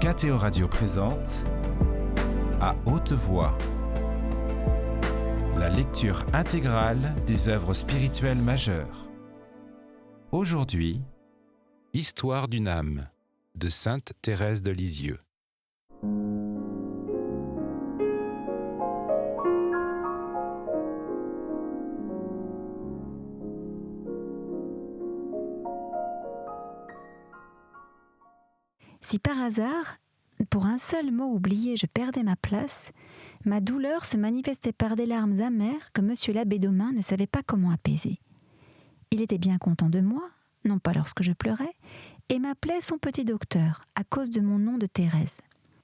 KTO Radio présente À haute voix, la lecture intégrale des œuvres spirituelles majeures. Aujourd'hui, Histoire d'une âme de Sainte Thérèse de Lisieux. Si par hasard, pour un seul mot oublié, je perdais ma place, ma douleur se manifestait par des larmes amères que monsieur l'abbé Domain ne savait pas comment apaiser. Il était bien content de moi, non pas lorsque je pleurais, et m'appelait son petit docteur, à cause de mon nom de Thérèse.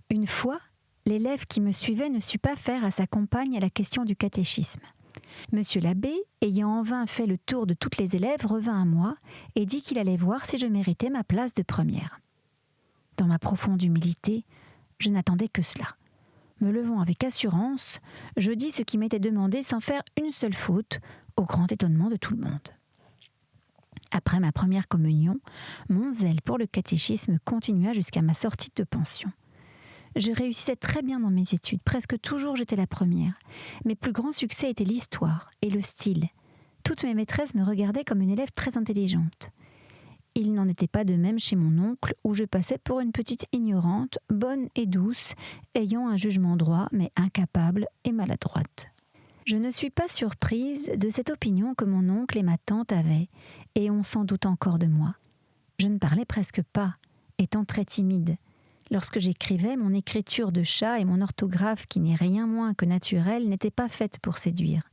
Une fois, l'élève qui me suivait ne sut pas faire à sa compagne la question du catéchisme. Monsieur l'abbé, ayant en vain fait le tour de toutes les élèves, revint à moi et dit qu'il allait voir si je méritais ma place de première. Dans ma profonde humilité, je n'attendais que cela. Me levant avec assurance, je dis ce qui m'était demandé sans faire une seule faute, au grand étonnement de tout le monde. Après ma première communion, mon zèle pour le catéchisme continua jusqu'à ma sortie de pension. Je réussissais très bien dans mes études, presque toujours j'étais la première. Mes plus grands succès étaient l'histoire et le style. Toutes mes maîtresses me regardaient comme une élève très intelligente. Il n'en était pas de même chez mon oncle, où je passais pour une petite ignorante, bonne et douce, ayant un jugement droit, mais incapable et maladroite. Je ne suis pas surprise de cette opinion que mon oncle et ma tante avaient, et on s'en doute encore de moi. Je ne parlais presque pas, étant très timide. Lorsque j'écrivais, mon écriture de chat et mon orthographe, qui n'est rien moins que naturelle, n'étaient pas faites pour séduire.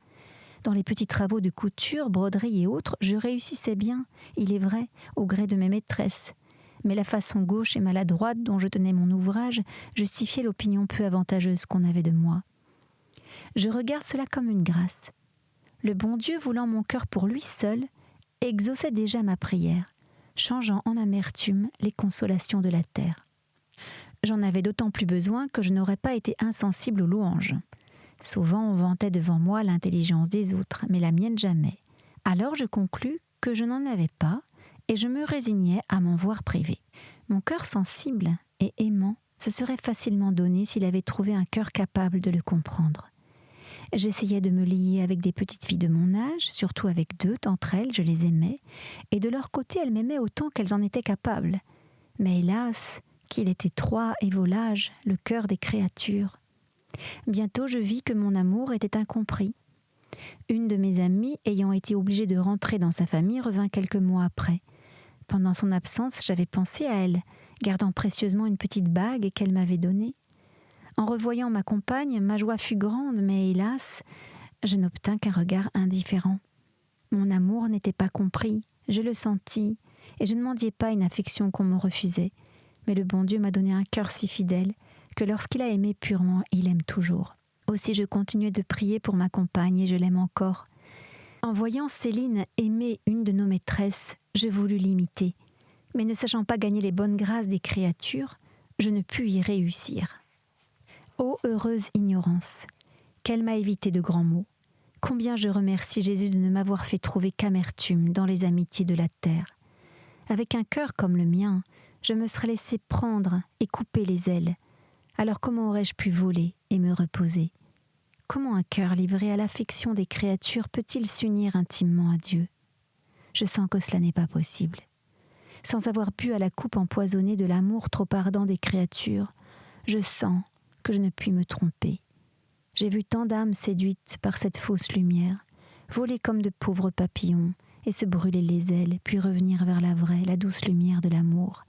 Dans les petits travaux de couture, broderie et autres, je réussissais bien, il est vrai, au gré de mes maîtresses. Mais la façon gauche et maladroite dont je tenais mon ouvrage justifiait l'opinion peu avantageuse qu'on avait de moi. Je regarde cela comme une grâce. Le bon Dieu, voulant mon cœur pour lui seul, exauçait déjà ma prière, changeant en amertume les consolations de la terre. J'en avais d'autant plus besoin que je n'aurais pas été insensible aux louanges. Souvent on vantait devant moi l'intelligence des autres, mais la mienne jamais. Alors je conclus que je n'en avais pas, et je me résignais à m'en voir privé. Mon cœur sensible et aimant se serait facilement donné s'il avait trouvé un cœur capable de le comprendre. J'essayais de me lier avec des petites filles de mon âge, surtout avec deux d'entre elles, je les aimais, et de leur côté elles m'aimaient autant qu'elles en étaient capables. Mais hélas, qu'il était trois et volage, le cœur des créatures. Bientôt je vis que mon amour était incompris. Une de mes amies, ayant été obligée de rentrer dans sa famille, revint quelques mois après. Pendant son absence, j'avais pensé à elle, gardant précieusement une petite bague qu'elle m'avait donnée. En revoyant ma compagne, ma joie fut grande, mais hélas, je n'obtins qu'un regard indifférent. Mon amour n'était pas compris, je le sentis, et je ne mendiais pas une affection qu'on me refusait. Mais le bon Dieu m'a donné un cœur si fidèle que lorsqu'il a aimé purement, il aime toujours. Aussi je continuais de prier pour ma compagne et je l'aime encore. En voyant Céline aimer une de nos maîtresses, je voulus l'imiter. Mais ne sachant pas gagner les bonnes grâces des créatures, je ne pus y réussir. Ô heureuse ignorance, qu'elle m'a évité de grands maux. Combien je remercie Jésus de ne m'avoir fait trouver qu'amertume dans les amitiés de la terre. Avec un cœur comme le mien, je me serais laissé prendre et couper les ailes. Alors comment aurais-je pu voler et me reposer ? Comment un cœur livré à l'affection des créatures peut-il s'unir intimement à Dieu ? Je sens que cela n'est pas possible. Sans avoir bu à la coupe empoisonnée de l'amour trop ardent des créatures, je sens que je ne puis me tromper. J'ai vu tant d'âmes séduites par cette fausse lumière, voler comme de pauvres papillons et se brûler les ailes, puis revenir vers la vraie, la douce lumière de l'amour,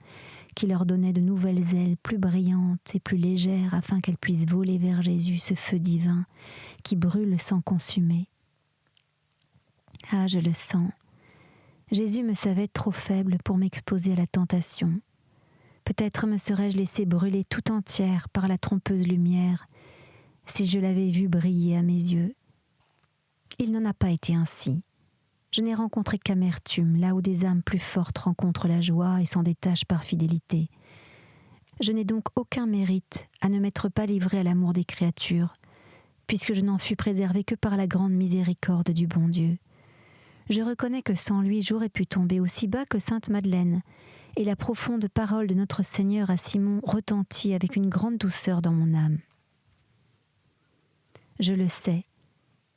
qui leur donnait de nouvelles ailes plus brillantes et plus légères afin qu'elles puissent voler vers Jésus, ce feu divin qui brûle sans consumer. Ah, je le sens. Jésus me savait trop faible pour m'exposer à la tentation. Peut-être me serais-je laissée brûler tout entière par la trompeuse lumière si je l'avais vu briller à mes yeux. Il n'en a pas été ainsi. Je n'ai rencontré qu'amertume, là où des âmes plus fortes rencontrent la joie et s'en détachent par fidélité. Je n'ai donc aucun mérite à ne m'être pas livré à l'amour des créatures, puisque je n'en fus préservé que par la grande miséricorde du bon Dieu. Je reconnais que sans lui, j'aurais pu tomber aussi bas que Sainte Madeleine, et la profonde parole de notre Seigneur à Simon retentit avec une grande douceur dans mon âme. Je le sais,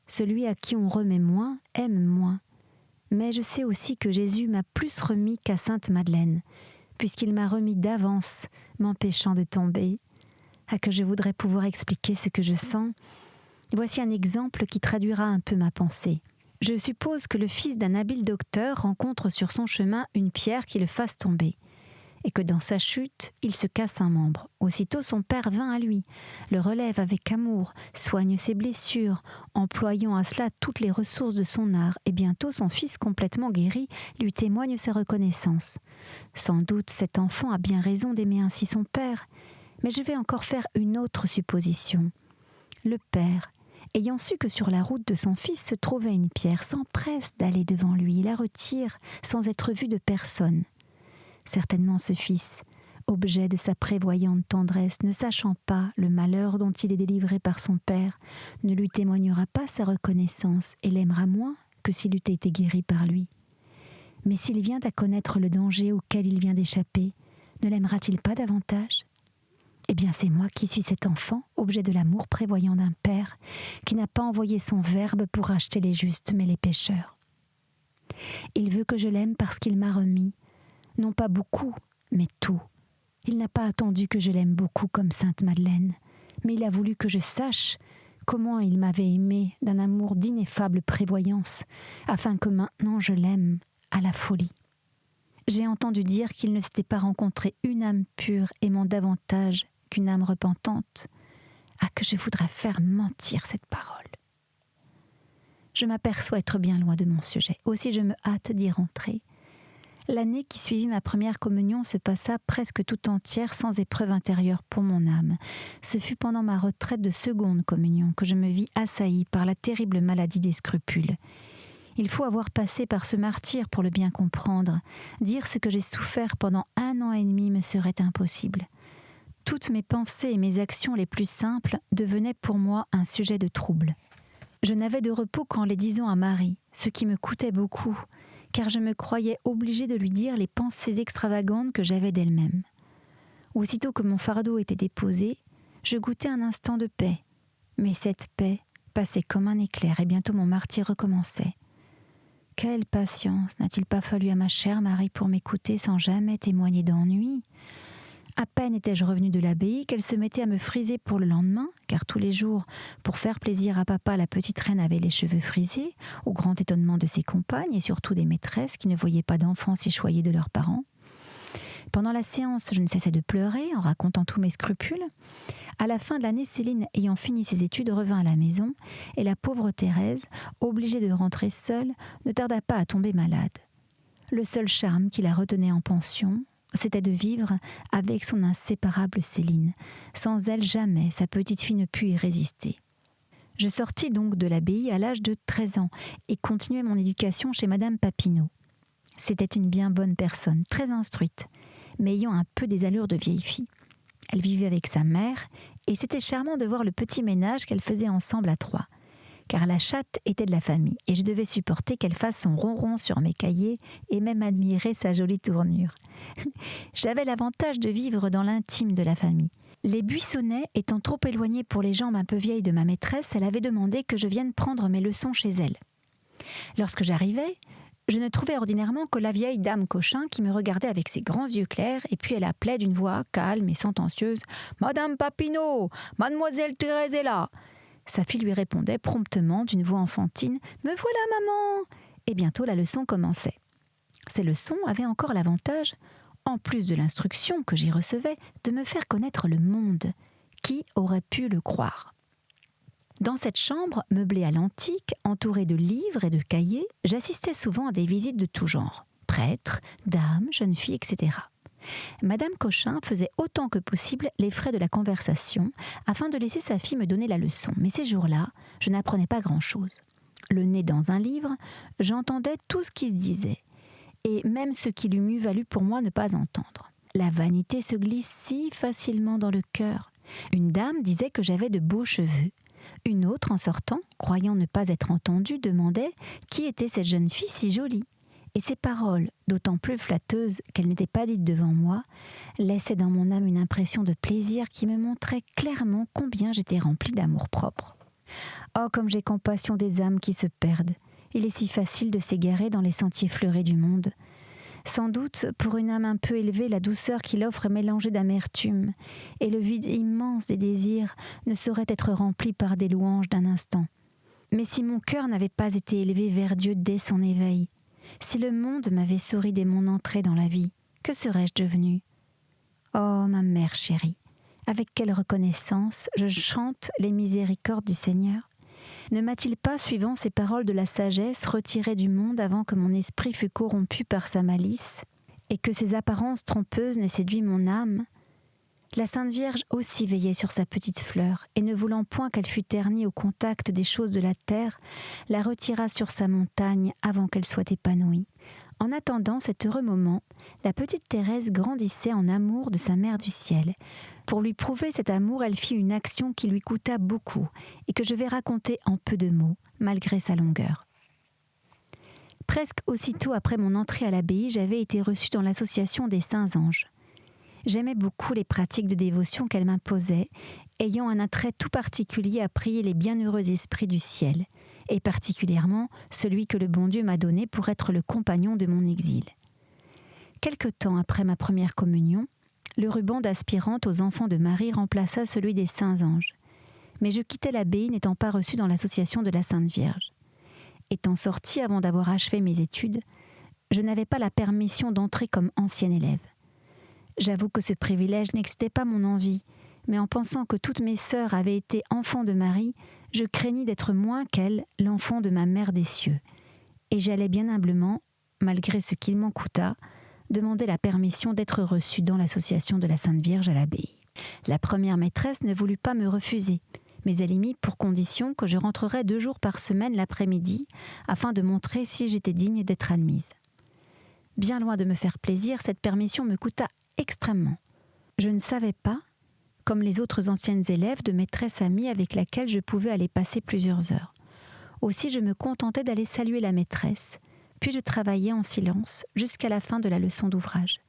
celui à qui on remet moins aime moins, mais je sais aussi que Jésus m'a plus remis qu'à Sainte Madeleine, puisqu'il m'a remis d'avance, m'empêchant de tomber. Ah, que je voudrais pouvoir expliquer ce que je sens. Voici un exemple qui traduira un peu ma pensée. Je suppose que le fils d'un habile docteur rencontre sur son chemin une pierre qui le fasse tomber, et que dans sa chute, il se casse un membre. Aussitôt son père vint à lui, le relève avec amour, soigne ses blessures, employant à cela toutes les ressources de son art, et bientôt son fils complètement guéri lui témoigne sa reconnaissance. Sans doute cet enfant a bien raison d'aimer ainsi son père, mais je vais encore faire une autre supposition. Le père, ayant su que sur la route de son fils se trouvait une pierre, s'empresse d'aller devant lui, il la retire sans être vu de personne. Certainement ce fils, objet de sa prévoyante tendresse, ne sachant pas le malheur dont il est délivré par son père, ne lui témoignera pas sa reconnaissance et l'aimera moins que s'il eût été guéri par lui. Mais s'il vient à connaître le danger auquel il vient d'échapper, ne l'aimera-t-il pas davantage ? Eh bien, c'est moi qui suis cet enfant, objet de l'amour prévoyant d'un père, qui n'a pas envoyé son Verbe pour racheter les justes, mais les pécheurs. Il veut que je l'aime parce qu'il m'a remis, non pas beaucoup, mais tout. Il n'a pas attendu que je l'aime beaucoup comme Sainte Madeleine, mais il a voulu que je sache comment il m'avait aimé d'un amour d'ineffable prévoyance, afin que maintenant je l'aime à la folie. J'ai entendu dire qu'il ne s'était pas rencontré une âme pure aimant davantage qu'une âme repentante. Ah, que je voudrais faire mentir cette parole. Je m'aperçois être bien loin de mon sujet, aussi je me hâte d'y rentrer. L'année qui suivit ma première communion se passa presque tout entière sans épreuve intérieure pour mon âme. Ce fut pendant ma retraite de seconde communion que je me vis assaillie par la terrible maladie des scrupules. Il faut avoir passé par ce martyre pour le bien comprendre. Dire ce que j'ai souffert pendant 1 an et demi me serait impossible. Toutes mes pensées et mes actions les plus simples devenaient pour moi un sujet de trouble. Je n'avais de repos qu'en les disant à Marie, ce qui me coûtait beaucoup, car je me croyais obligée de lui dire les pensées extravagantes que j'avais d'elle-même. Aussitôt que mon fardeau était déposé, je goûtais un instant de paix. Mais cette paix passait comme un éclair et bientôt mon martyre recommençait. Quelle patience n'a-t-il pas fallu à ma chère Marie pour m'écouter sans jamais témoigner d'ennui ? À peine étais-je revenue de l'abbaye qu'elle se mettait à me friser pour le lendemain, car tous les jours, pour faire plaisir à papa, la petite reine avait les cheveux frisés, au grand étonnement de ses compagnes et surtout des maîtresses qui ne voyaient pas d'enfants si choyés de leurs parents. Pendant la séance, je ne cessais de pleurer en racontant tous mes scrupules. À la fin de l'année, Céline, ayant fini ses études, revint à la maison, et la pauvre Thérèse, obligée de rentrer seule, ne tarda pas à tomber malade. Le seul charme qui la retenait en pension, c'était de vivre avec son inséparable Céline. Sans elle, jamais sa petite fille ne put y résister. Je sortis donc de l'abbaye à l'âge de 13 ans et continuai mon éducation chez Madame Papineau. C'était une bien bonne personne, très instruite, mais ayant un peu des allures de vieille fille. Elle vivait avec sa mère et c'était charmant de voir le petit ménage qu'elle faisait ensemble à 3. Car la chatte était de la famille et je devais supporter qu'elle fasse son ronron sur mes cahiers et même admirer sa jolie tournure. J'avais l'avantage de vivre dans l'intime de la famille. Les Buissonnet étant trop éloignés pour les jambes un peu vieilles de ma maîtresse, elle avait demandé que je vienne prendre mes leçons chez elle. Lorsque j'arrivais, je ne trouvais ordinairement que la vieille dame Cochin qui me regardait avec ses grands yeux clairs et puis elle appelait d'une voix calme et sentencieuse « Madame Papineau, mademoiselle Thérèse est là !» Sa fille lui répondait promptement d'une voix enfantine « Me voilà, maman !» Et bientôt la leçon commençait. Ces leçons avaient encore l'avantage, en plus de l'instruction que j'y recevais, de me faire connaître le monde. Qui aurait pu le croire ? Dans cette chambre, meublée à l'antique, entourée de livres et de cahiers, j'assistais souvent à des visites de tout genre. Prêtres, dames, jeunes filles, etc. Madame Cochin faisait autant que possible les frais de la conversation afin de laisser sa fille me donner la leçon. Mais ces jours-là, je n'apprenais pas grand-chose. Le nez dans un livre, j'entendais tout ce qui se disait, et même ce qu'il eût mieux valu pour moi ne pas entendre. La vanité se glisse si facilement dans le cœur. Une dame disait que j'avais de beaux cheveux. Une autre, en sortant, croyant ne pas être entendue, demandait qui était cette jeune fille si jolie. Et ces paroles, d'autant plus flatteuses qu'elles n'étaient pas dites devant moi, laissaient dans mon âme une impression de plaisir qui me montrait clairement combien j'étais remplie d'amour-propre. Oh, comme j'ai compassion des âmes qui se perdent. Il est si facile de s'égarer dans les sentiers fleuris du monde. Sans doute, pour une âme un peu élevée, la douceur qu'il offre est mélangée d'amertume, et le vide immense des désirs ne saurait être rempli par des louanges d'un instant. Mais si mon cœur n'avait pas été élevé vers Dieu dès son éveil, si le monde m'avait souri dès mon entrée dans la vie, que serais-je devenue ? Oh, ma mère chérie, avec quelle reconnaissance je chante les miséricordes du Seigneur. Ne m'a-t-il pas, suivant ces paroles de la sagesse, retiré du monde avant que mon esprit fût corrompu par sa malice, et que ses apparences trompeuses n'aient séduit mon âme ? La Sainte Vierge aussi veillait sur sa petite fleur, et ne voulant point qu'elle fût ternie au contact des choses de la terre, la retira sur sa montagne avant qu'elle soit épanouie. En attendant cet heureux moment, la petite Thérèse grandissait en amour de sa Mère du Ciel. Pour lui prouver cet amour, elle fit une action qui lui coûta beaucoup et que je vais raconter en peu de mots, malgré sa longueur. Presque aussitôt après mon entrée à l'abbaye, j'avais été reçue dans l'association des Saints Anges. J'aimais beaucoup les pratiques de dévotion qu'elle m'imposait, ayant un attrait tout particulier à prier les bienheureux esprits du ciel, et particulièrement celui que le bon Dieu m'a donné pour être le compagnon de mon exil. Quelque temps après ma première communion, le ruban d'aspirante aux enfants de Marie remplaça celui des Saints Anges. Mais je quittais l'abbaye n'étant pas reçue dans l'association de la Sainte Vierge. Étant sortie avant d'avoir achevé mes études, je n'avais pas la permission d'entrer comme ancienne élève. J'avoue que ce privilège n'excitait pas mon envie, mais en pensant que toutes mes sœurs avaient été enfants de Marie, je craignis d'être moins qu'elles, l'enfant de ma mère des cieux. Et j'allais bien humblement, malgré ce qu'il m'en coûta, demander la permission d'être reçue dans l'association de la Sainte Vierge à l'abbaye. La première maîtresse ne voulut pas me refuser, mais elle y mit pour condition que je rentrerais 2 jours par semaine l'après-midi, afin de montrer si j'étais digne d'être admise. Bien loin de me faire plaisir, cette permission me coûta extrêmement. Je ne savais pas, comme les autres anciennes élèves, de maîtresse amie avec laquelle je pouvais aller passer plusieurs heures. Aussi je me contentais d'aller saluer la maîtresse, puis je travaillais en silence jusqu'à la fin de la leçon d'ouvrage.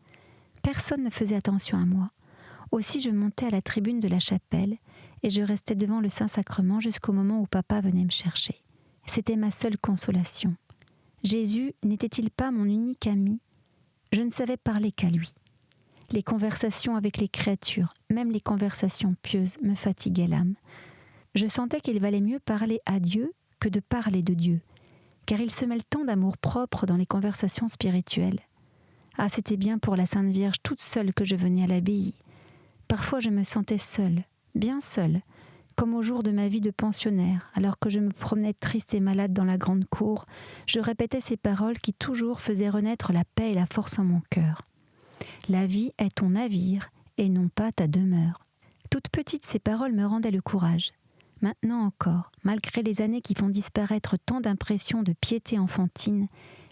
Personne ne faisait attention à moi. Aussi je montais à la tribune de la chapelle et je restais devant le Saint-Sacrement jusqu'au moment où papa venait me chercher. C'était ma seule consolation. Jésus n'était-il pas mon unique ami ? Je ne savais parler qu'à lui. Les conversations avec les créatures, même les conversations pieuses, me fatiguaient l'âme. Je sentais qu'il valait mieux parler à Dieu que de parler de Dieu, car il se mêle tant d'amour-propre dans les conversations spirituelles. Ah, c'était bien pour la Sainte Vierge toute seule que je venais à l'abbaye. Parfois je me sentais seule, bien seule, comme au jour de ma vie de pensionnaire, alors que je me promenais triste et malade dans la grande cour, je répétais ces paroles qui toujours faisaient renaître la paix et la force en mon cœur. La vie est ton navire et non pas ta demeure. Toute petite, ces paroles me rendaient le courage. Maintenant encore, malgré les années qui font disparaître tant d'impressions de piété enfantine,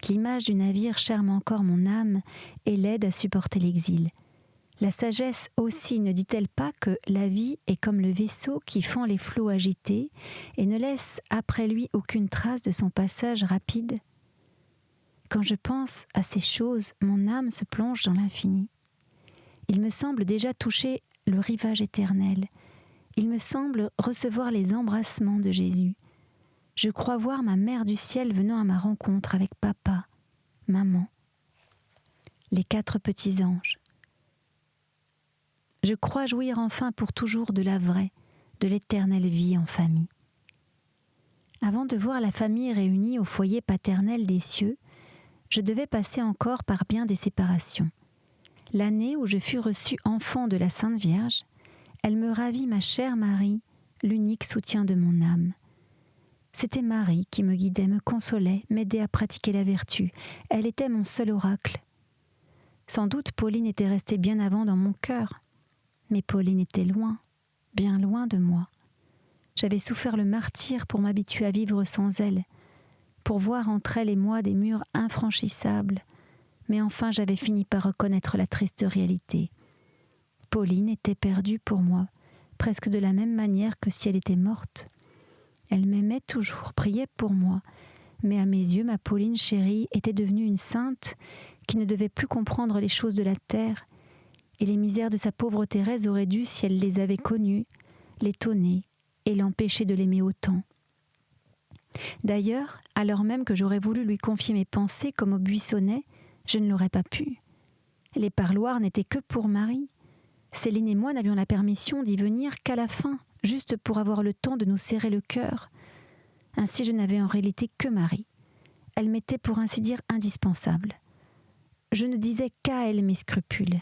l'image du navire charme encore mon âme et l'aide à supporter l'exil. La sagesse aussi ne dit-elle pas que la vie est comme le vaisseau qui fend les flots agités et ne laisse après lui aucune trace de son passage rapide ? Quand je pense à ces choses, mon âme se plonge dans l'infini. Il me semble déjà toucher le rivage éternel. Il me semble recevoir les embrassements de Jésus. Je crois voir ma Mère du Ciel venant à ma rencontre avec papa, maman, les 4 petits anges. Je crois jouir enfin pour toujours de la vraie, de l'éternelle vie en famille. Avant de voir la famille réunie au foyer paternel des cieux, je devais passer encore par bien des séparations. L'année où je fus reçue enfant de la Sainte Vierge, elle me ravit ma chère Marie, l'unique soutien de mon âme. C'était Marie qui me guidait, me consolait, m'aidait à pratiquer la vertu. Elle était mon seul oracle. Sans doute Pauline était restée bien avant dans mon cœur, mais Pauline était loin, bien loin de moi. J'avais souffert le martyre pour m'habituer à vivre sans elle, pour voir entre elle et moi des murs infranchissables, mais enfin j'avais fini par reconnaître la triste réalité. Pauline était perdue pour moi, presque de la même manière que si elle était morte. Elle m'aimait toujours, priait pour moi, Mais à mes yeux, ma Pauline chérie était devenue une sainte qui ne devait plus comprendre les choses de la terre, et les misères de sa pauvre Thérèse auraient dû, si elle les avait connues, l'étonner et l'empêcher de l'aimer autant. D'ailleurs, alors même que j'aurais voulu lui confier mes pensées comme au buissonnet, je ne l'aurais pas pu. Les parloirs n'étaient que pour Marie. Céline et moi n'avions la permission d'y venir qu'à la fin, juste pour avoir le temps de nous serrer le cœur. Ainsi, je n'avais en réalité que Marie. Elle m'était pour ainsi dire indispensable. Je ne disais qu'à elle mes scrupules,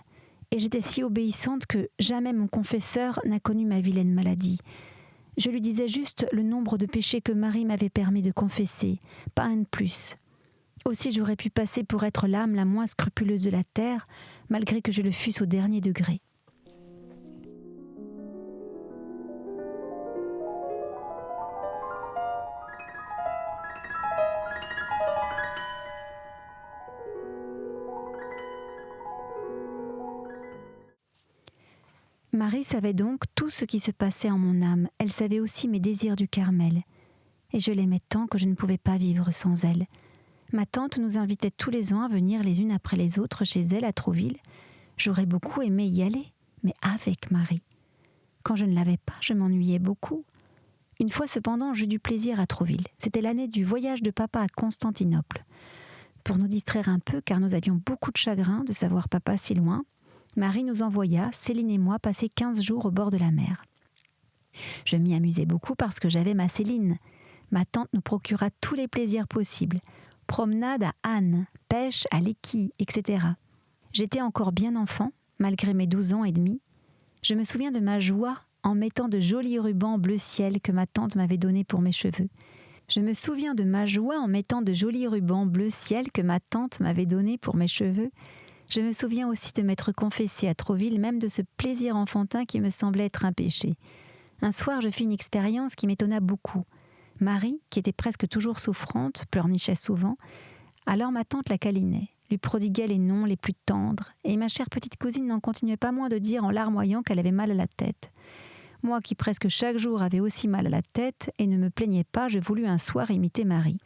et j'étais si obéissante que jamais mon confesseur n'a connu ma vilaine maladie. Je lui disais juste le nombre de péchés que Marie m'avait permis de confesser, pas un de plus. Aussi j'aurais pu passer pour être l'âme la moins scrupuleuse de la terre, malgré que je le fusse au dernier degré. Marie savait donc tout ce qui se passait en mon âme. Elle savait aussi mes désirs du Carmel. Et je l'aimais tant que je ne pouvais pas vivre sans elle. Ma tante nous invitait tous les ans à venir les unes après les autres chez elle à Trouville. J'aurais beaucoup aimé y aller, mais avec Marie. Quand je ne l'avais pas, je m'ennuyais beaucoup. Une fois cependant, j'eus du plaisir à Trouville. C'était l'année du voyage de papa à Constantinople. Pour nous distraire un peu, car nous avions beaucoup de chagrin de savoir papa si loin, Marie nous envoya, Céline et moi, passer 15 jours au bord de la mer. Je m'y amusais beaucoup parce que j'avais ma Céline. Ma tante nous procura tous les plaisirs possibles. Promenade à Anne, pêche à l'équille, etc. J'étais encore bien enfant, malgré mes 12 ans et demi. Je me souviens de ma joie en mettant de jolis rubans bleu ciel que ma tante m'avait donnés pour mes cheveux. Je me souviens de ma joie en mettant de jolis rubans bleu ciel que ma tante m'avait donnés pour mes cheveux. Je me souviens aussi de m'être confessée à Trouville, même de ce plaisir enfantin qui me semblait être un péché. Un soir, je fis une expérience qui m'étonna beaucoup. Marie, qui était presque toujours souffrante, pleurnichait souvent. Alors ma tante la câlinait, lui prodiguait les noms les plus tendres, et ma chère petite cousine n'en continuait pas moins de dire en larmoyant qu'elle avait mal à la tête. Moi qui presque chaque jour avais aussi mal à la tête et ne me plaignais pas, je voulus un soir imiter Marie.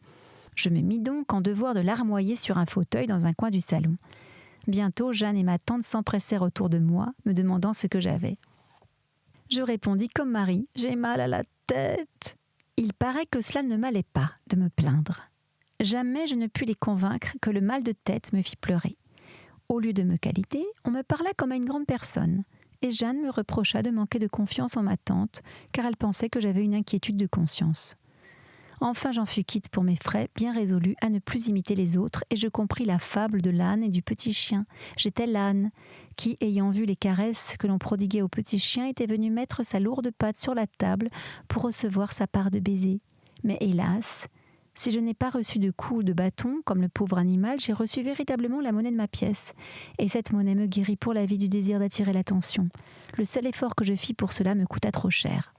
Je me mis donc en devoir de larmoyer sur un fauteuil dans un coin du salon. Bientôt, Jeanne et ma tante s'empressèrent autour de moi, me demandant ce que j'avais. Je répondis comme Marie, « J'ai mal à la tête ». Il paraît que cela ne m'allait pas de me plaindre. Jamais je ne pus les convaincre que le mal de tête me fit pleurer. Au lieu de me câliner, on me parla comme à une grande personne, et Jeanne me reprocha de manquer de confiance en ma tante, car elle pensait que j'avais une inquiétude de conscience. Enfin, j'en fus quitte pour mes frais, bien résolue à ne plus imiter les autres, et je compris la fable de l'âne et du petit chien. J'étais l'âne, qui, ayant vu les caresses que l'on prodiguait au petit chien, était venu mettre sa lourde patte sur la table pour recevoir sa part de baisers. Mais hélas, si je n'ai pas reçu de coups ou de bâtons, comme le pauvre animal, j'ai reçu véritablement la monnaie de ma pièce. Et cette monnaie me guérit pour la vie du désir d'attirer l'attention. Le seul effort que je fis pour cela me coûta trop cher.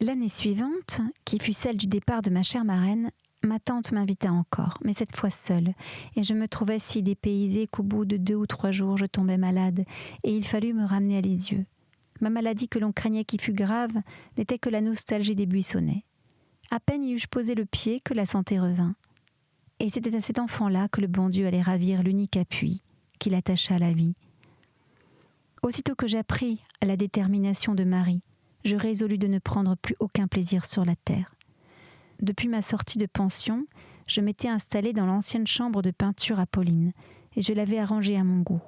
L'année suivante, qui fut celle du départ de ma chère marraine, ma tante m'invita encore, mais cette fois seule, et je me trouvais si dépaysée qu'au bout de 2 ou 3 jours, je tombais malade, et il fallut me ramener à Lisieux. Ma maladie que l'on craignait qui fût grave n'était que la nostalgie des buissonnets. À peine y eus-je posé le pied que la santé revint. Et c'était à cet enfant-là que le bon Dieu allait ravir l'unique appui qui l'attacha à la vie. Aussitôt que j'appris la détermination de Marie, je résolus de ne prendre plus aucun plaisir sur la terre. Depuis ma sortie de pension, je m'étais installée dans l'ancienne chambre de peinture à Pauline, et je l'avais arrangée à mon goût.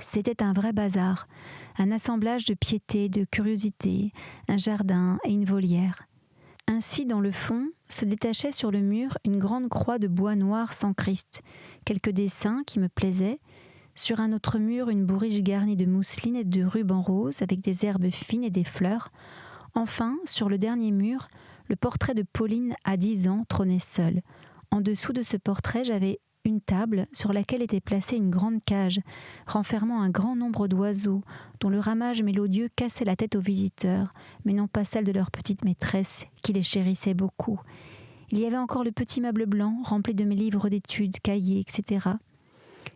C'était un vrai bazar, un assemblage de piété, de curiosité, un jardin et une volière. Ainsi, dans le fond, se détachait sur le mur une grande croix de bois noir sans Christ, quelques dessins qui me plaisaient. Sur un autre mur, une bourriche garnie de mousseline et de rubans roses avec des herbes fines et des fleurs. Enfin, sur le dernier mur, le portrait de Pauline à 10 ans trônait seul. En dessous de ce portrait, j'avais une table sur laquelle était placée une grande cage, renfermant un grand nombre d'oiseaux, dont le ramage mélodieux cassait la tête aux visiteurs, mais non pas celle de leur petite maîtresse, qui les chérissait beaucoup. Il y avait encore le petit meuble blanc, rempli de mes livres d'études, cahiers, etc.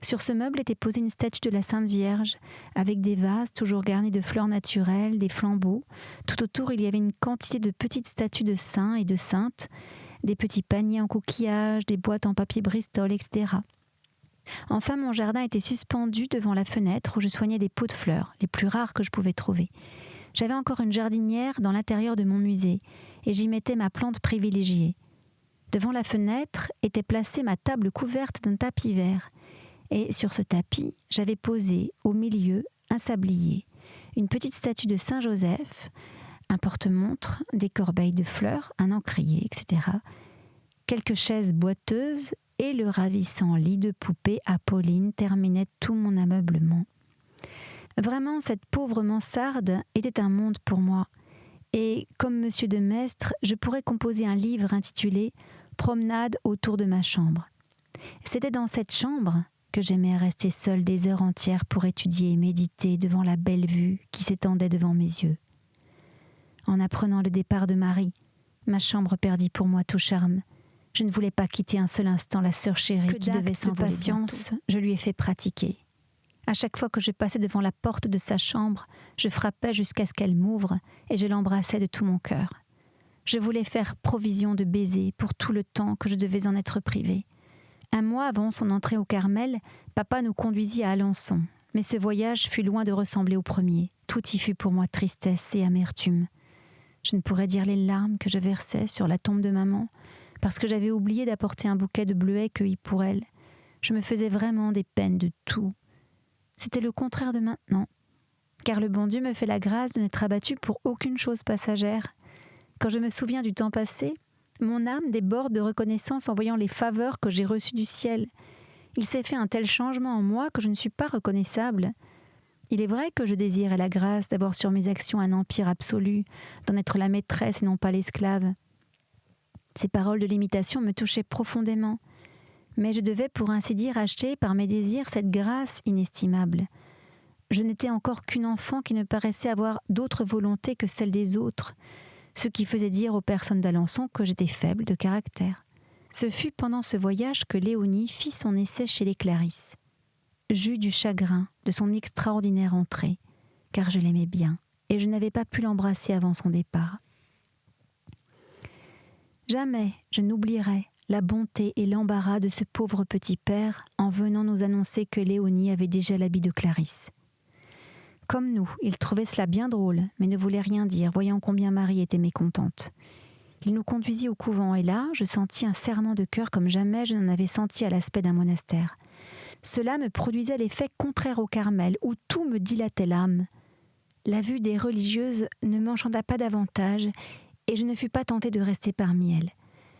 Sur ce meuble était posée une statue de la Sainte Vierge, avec des vases toujours garnis de fleurs naturelles, des flambeaux. Tout autour, il y avait une quantité de petites statues de saints et de saintes. des petits paniers en coquillages, des boîtes en papier Bristol, etc. Enfin, mon jardin était suspendu devant la fenêtre où je soignais des pots de fleurs, les plus rares que je pouvais trouver. J'avais encore une jardinière dans l'intérieur de mon musée et j'y mettais ma plante privilégiée. Devant la fenêtre était placée ma table couverte d'un tapis vert. Et sur ce tapis, j'avais posé au milieu un sablier, une petite statue de Saint-Joseph, un porte-montre, des corbeilles de fleurs, un encrier, etc. Quelques chaises boiteuses et le ravissant lit de poupée Apolline terminaient tout mon ameublement. Vraiment, cette pauvre mansarde était un monde pour moi. Et comme Monsieur de Maistre, je pourrais composer un livre intitulé « Promenade autour de ma chambre ». C'était dans cette chambre que j'aimais rester seule des heures entières pour étudier et méditer devant la belle vue qui s'étendait devant mes yeux. En apprenant le départ de Marie, ma chambre perdit pour moi tout charme. Je ne voulais pas quitter un seul instant la sœur chérie qui devait s'envoler patience, je lui ai fait pratiquer. À chaque fois que je passais devant la porte de sa chambre, je frappais jusqu'à ce qu'elle m'ouvre et je l'embrassais de tout mon cœur. Je voulais faire provision de baisers pour tout le temps que je devais en être privée. Un mois avant son entrée au Carmel, papa nous conduisit à Alençon. Mais ce voyage fut loin de ressembler au premier. Tout y fut pour moi tristesse et amertume. Je ne pourrais dire les larmes que je versais sur la tombe de maman, parce que j'avais oublié d'apporter un bouquet de bleuets cueillis pour elle. Je me faisais vraiment des peines de tout. C'était le contraire de maintenant, car le bon Dieu me fait la grâce de n'être abattu pour aucune chose passagère. Quand je me souviens du temps passé, mon âme déborde de reconnaissance en voyant les faveurs que j'ai reçues du ciel. Il s'est fait un tel changement en moi que je ne suis pas reconnaissable. Il est vrai que je désirais la grâce d'avoir sur mes actions un empire absolu, d'en être la maîtresse et non pas l'esclave. Ces paroles de l'imitation me touchaient profondément, mais je devais pour ainsi dire acheter par mes désirs cette grâce inestimable. Je n'étais encore qu'une enfant qui ne paraissait avoir d'autre volonté que celle des autres, ce qui faisait dire aux personnes d'Alençon que j'étais faible de caractère. Ce fut pendant ce voyage que Léonie fit son essai chez les Clarisse. J'eus du chagrin de son extraordinaire entrée, car je l'aimais bien, et je n'avais pas pu l'embrasser avant son départ. Jamais je n'oublierai la bonté et l'embarras de ce pauvre petit père en venant nous annoncer que Léonie avait déjà l'habit de Clarisse. Comme nous, il trouvait cela bien drôle, mais ne voulait rien dire, voyant combien Marie était mécontente. Il nous conduisit au couvent, et là, je sentis un serrement de cœur comme jamais je n'en avais senti à l'aspect d'un monastère. Cela me produisait l'effet contraire au Carmel, où tout me dilatait l'âme. La vue des religieuses ne m'enchanta pas davantage, et je ne fus pas tentée de rester parmi elles.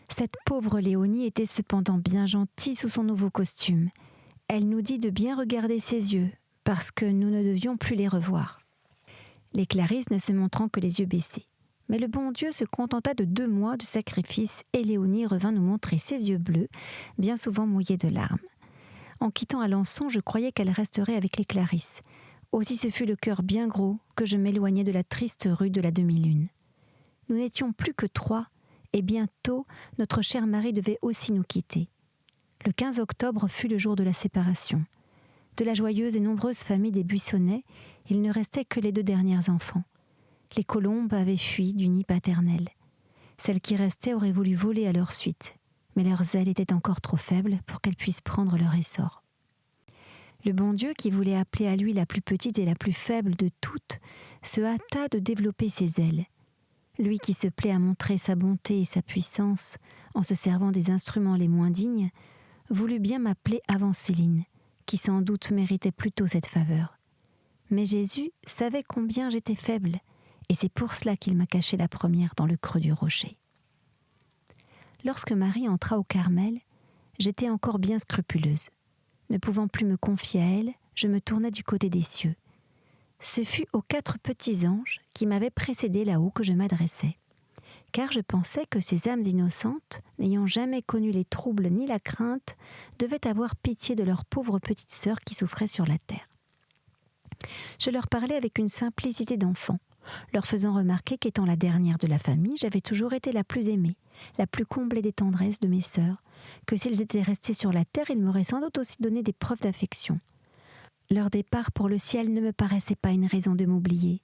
Cette pauvre Léonie était cependant bien gentille sous son nouveau costume. Elle nous dit de bien regarder ses yeux, parce que nous ne devions plus les revoir. Les Clarisse ne se montrant que les yeux baissés. Mais le bon Dieu se contenta de 2 mois de sacrifice et Léonie revint nous montrer ses yeux bleus, bien souvent mouillés de larmes. En quittant Alençon, je croyais qu'elle resterait avec les Clarisse. Aussi ce fut le cœur bien gros que je m'éloignai de la triste rue de la demi-lune. Nous n'étions plus que 3, et bientôt notre chère Marie devait aussi nous quitter. Le 15 octobre fut le jour de la séparation. De la joyeuse et nombreuse famille des Buissonnets, il ne restait que les 2 derniers enfants. Les colombes avaient fui du nid paternel. Celles qui restaient auraient voulu voler à leur suite, mais leurs ailes étaient encore trop faibles pour qu'elles puissent prendre leur essor. Le bon Dieu, qui voulait appeler à lui la plus petite et la plus faible de toutes, se hâta de développer ses ailes. Lui qui se plaît à montrer sa bonté et sa puissance en se servant des instruments les moins dignes, voulut bien m'appeler avant Céline, qui sans doute méritait plutôt cette faveur. Mais Jésus savait combien j'étais faible, et c'est pour cela qu'il m'a caché la première dans le creux du rocher. Lorsque Marie entra au Carmel, j'étais encore bien scrupuleuse. Ne pouvant plus me confier à elle, je me tournai du côté des cieux. Ce fut aux 4 petits anges qui m'avaient précédé là-haut que je m'adressais, car je pensais que ces âmes innocentes, n'ayant jamais connu les troubles ni la crainte, devaient avoir pitié de leur pauvre petite sœur qui souffrait sur la terre. Je leur parlais avec une simplicité d'enfant, leur faisant remarquer qu'étant la dernière de la famille, j'avais toujours été la plus aimée, la plus comblée des tendresses de mes sœurs, que s'ils étaient restés sur la terre, ils m'auraient sans doute aussi donné des preuves d'affection. Leur départ pour le ciel ne me paraissait pas une raison de m'oublier.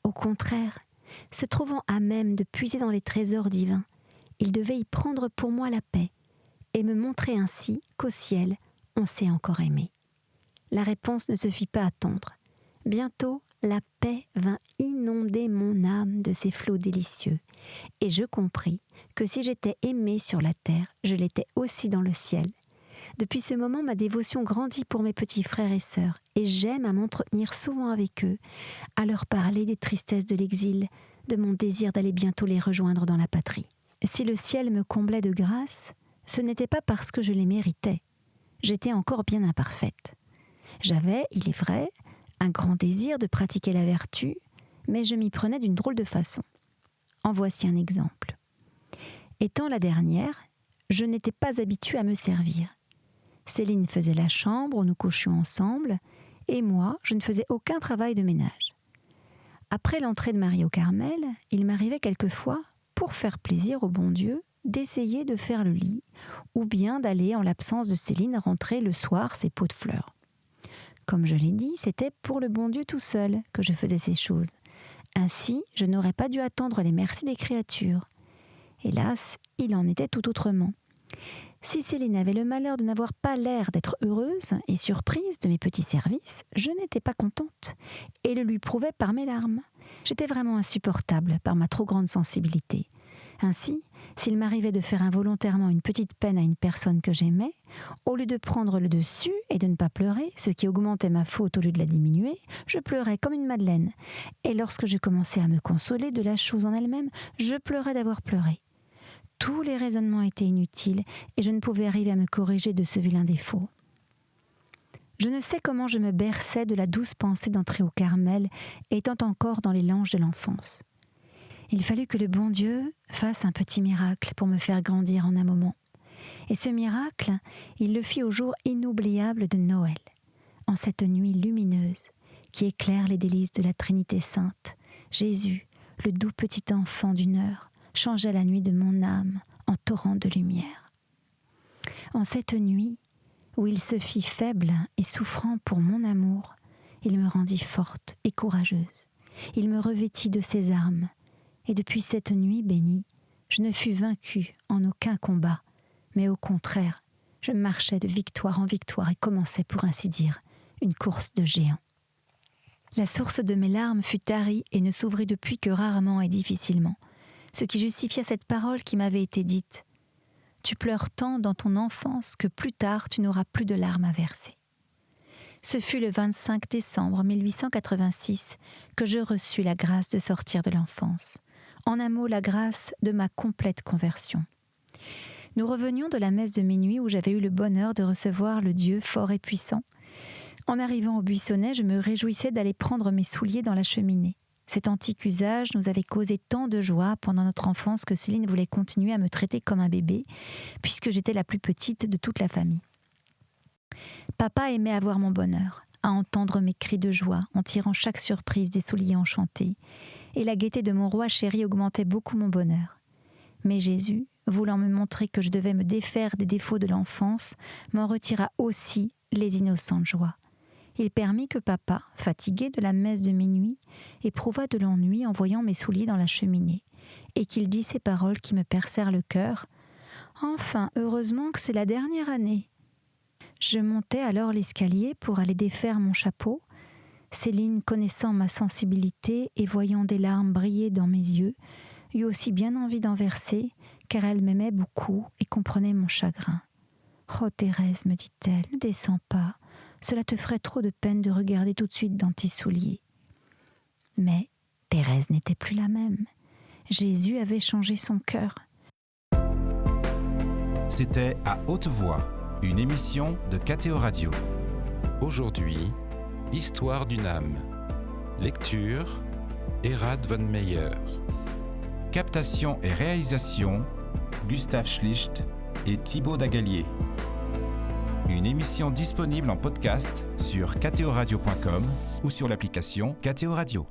Au contraire, se trouvant à même de puiser dans les trésors divins, Il devait y prendre pour moi la paix et me montrer ainsi qu'au ciel, on s'est encore aimé. La réponse ne se fit pas attendre. Bientôt, la paix vint inonder mon âme de ses flots délicieux, et je compris que si j'étais aimée sur la terre, je l'étais aussi dans le ciel. Depuis ce moment, ma dévotion grandit pour mes petits frères et sœurs, et j'aime à m'entretenir souvent avec eux, à leur parler des tristesses de l'exil, de mon désir d'aller bientôt les rejoindre dans la patrie. Si le ciel me comblait de grâce, ce n'était pas parce que je les méritais. J'étais encore bien imparfaite. J'avais, il est vrai, un grand désir de pratiquer la vertu, mais je m'y prenais d'une drôle de façon. En voici un exemple. Étant la dernière, je n'étais pas habituée à me servir. Céline faisait la chambre où nous couchions ensemble, et moi, je ne faisais aucun travail de ménage. Après l'entrée de Marie au Carmel, il m'arrivait quelquefois, pour faire plaisir au bon Dieu, d'essayer de faire le lit, ou bien d'aller, en l'absence de Céline, rentrer le soir ses pots de fleurs. Comme je l'ai dit, c'était pour le bon Dieu tout seul que je faisais ces choses. Ainsi, je n'aurais pas dû attendre les merci des créatures. Hélas, il en était tout autrement. Si Céline avait le malheur de n'avoir pas l'air d'être heureuse et surprise de mes petits services, je n'étais pas contente et le lui prouvais par mes larmes. J'étais vraiment insupportable par ma trop grande sensibilité. Ainsi, s'il m'arrivait de faire involontairement une petite peine à une personne que j'aimais, au lieu de prendre le dessus et de ne pas pleurer, ce qui augmentait ma faute au lieu de la diminuer, je pleurais comme une madeleine. Et lorsque je commençais à me consoler de la chose en elle-même, je pleurais d'avoir pleuré. Tous les raisonnements étaient inutiles et je ne pouvais arriver à me corriger de ce vilain défaut. Je ne sais comment je me berçais de la douce pensée d'entrer au Carmel, étant encore dans les langes de l'enfance. Il fallut que le bon Dieu fasse un petit miracle pour me faire grandir en un moment. Et ce miracle, il le fit au jour inoubliable de Noël, en cette nuit lumineuse qui éclaire les délices de la Trinité sainte. Jésus, le doux petit enfant d'une heure, changea la nuit de mon âme en torrent de lumière. En cette nuit, où il se fit faible et souffrant pour mon amour, il me rendit forte et courageuse. Il me revêtit de ses armes, et depuis cette nuit bénie, je ne fus vaincue en aucun combat, mais au contraire, je marchais de victoire en victoire et commençais, pour ainsi dire, une course de géant. La source de mes larmes fut tarie et ne s'ouvrit depuis que rarement et difficilement, ce qui justifia cette parole qui m'avait été dite. Tu pleures tant dans ton enfance que plus tard tu n'auras plus de larmes à verser. Ce fut le 25 décembre 1886 que je reçus la grâce de sortir de l'enfance. En un mot, la grâce de ma complète conversion. Nous revenions de la messe de minuit où j'avais eu le bonheur de recevoir le Dieu fort et puissant. En arrivant au buissonnet, je me réjouissais d'aller prendre mes souliers dans la cheminée. Cet antique usage nous avait causé tant de joie pendant notre enfance que Céline voulait continuer à me traiter comme un bébé, puisque j'étais la plus petite de toute la famille. Papa aimait avoir mon bonheur, à entendre mes cris de joie en tirant chaque surprise des souliers enchantés, et la gaieté de mon roi chéri augmentait beaucoup mon bonheur. Mais Jésus, voulant me montrer que je devais me défaire des défauts de l'enfance, m'en retira aussi les innocentes joies. Il permit que papa, fatigué de la messe de minuit, éprouva de l'ennui en voyant mes souliers dans la cheminée, et qu'il dit ces paroles qui me percèrent le cœur. « Enfin, heureusement que c'est la dernière année !» Je montai alors l'escalier pour aller défaire mon chapeau. Céline, connaissant ma sensibilité et voyant des larmes briller dans mes yeux, eut aussi bien envie d'en verser, car elle m'aimait beaucoup et comprenait mon chagrin. « Oh Thérèse, me dit-elle, ne descends pas. Cela te ferait trop de peine de regarder tout de suite dans tes souliers. » Mais Thérèse n'était plus la même. Jésus avait changé son cœur. C'était À Haute Voix, une émission de KTO Radio. Aujourd'hui, Histoire d'une âme. Lecture, Erhard von Meyer. Captation et réalisation, Gustave Schlicht et Thibaut Dagalier. Une émission disponible en podcast sur ktoradio.com ou sur l'application KTO Radio.